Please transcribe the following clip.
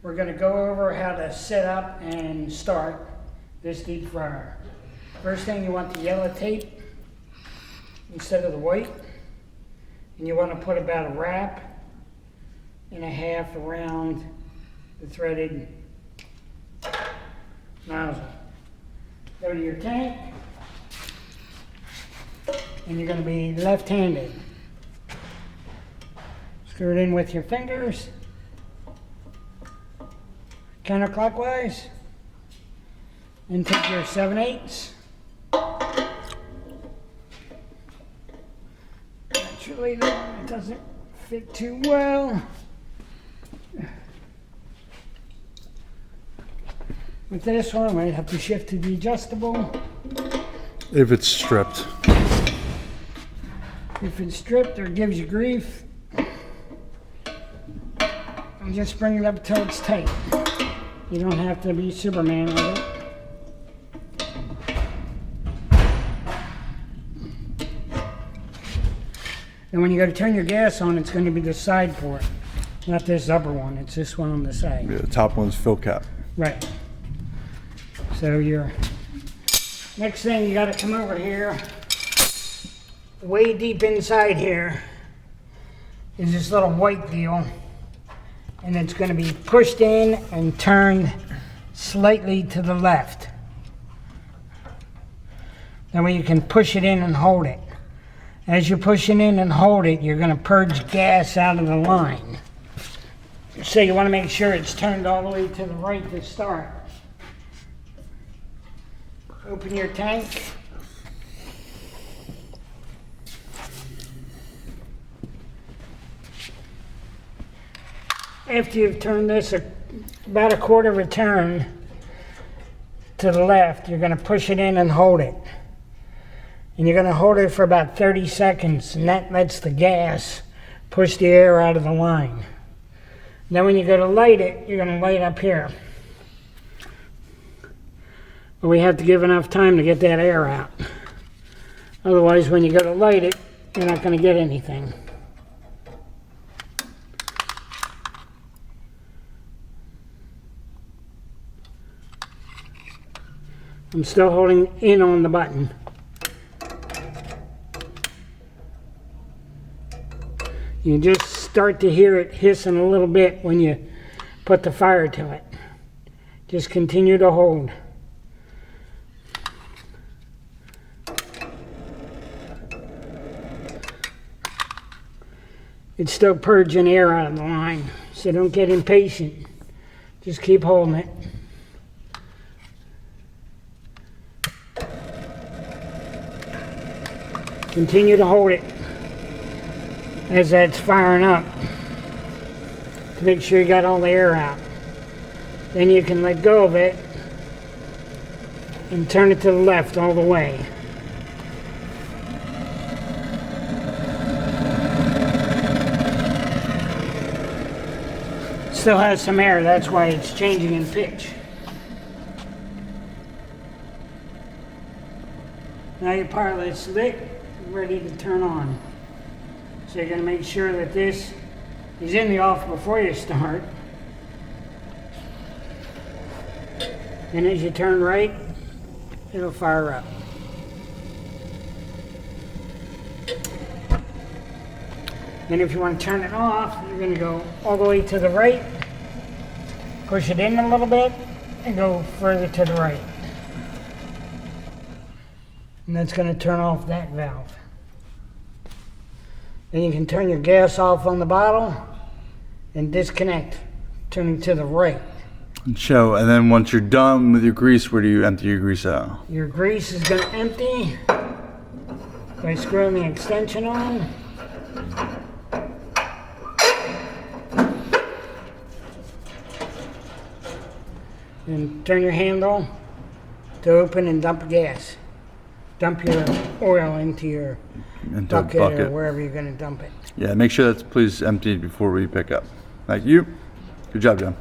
we're going to go over how to set up and start this deep fryer. First thing, you want the yellow tape instead of the white. And you want to put about a wrap and a half around the threaded nozzle. Go to your tank, and you're going to be left-handed. Screw it in with your fingers, counterclockwise, and take your 7/8. Naturally, it doesn't fit too well. With this one, I might have to shift to the adjustable. If it's stripped. If it's stripped or gives you grief, and just bring it up till it's tight. You don't have to be Superman with it. And when you go to turn your gas on, it's going to be the side port, not this upper one. It's this one on the side. Yeah, the top one's fill cap. Right. So your next thing, you got to come over here. Way deep inside here is this little white deal, and it's going to be pushed in and turned slightly to the left. That way you can push it in and hold it. As you're pushing in and hold it, you're going to purge gas out of the line. So you want to make sure it's turned all the way to the right to start. Open your tank. After you've turned this about a quarter of a turn to the left, you're going to push it in and hold it. And you're going to hold it for about 30 seconds, and that lets the gas push the air out of the line. Then when you go to light it, you're going to light up here. But we have to give enough time to get that air out. Otherwise, when you go to light it, you're not going to get anything. I'm still holding in on the button. You just start to hear it hissing a little bit when you put the fire to it. Just continue to hold. It's still purging air out of the line, so don't get impatient. Just keep holding it. Continue to hold it as that's firing up to make sure you got all the air out. Then you can let go of it and turn it to the left all the way. Still has some air, that's why it's changing in pitch. Now your pilot's lit, ready to turn on. So you're going to make sure that this is in the off before you start. And as you turn right, it'll fire up. And if you want to turn it off, you're going to go all the way to the right, push it in a little bit, and go further to the right. And that's going to turn off that valve. Then you can turn your gas off on the bottle and disconnect, turning to the right. And then once you're done with your grease, where do you empty your grease out? Your grease is going to empty by screwing the extension on. And turn your handle to open and dump gas. Dump your oil into your bucket or wherever you're going to dump it. Yeah, make sure that's please emptied before we pick up. Thank you. Good job, John.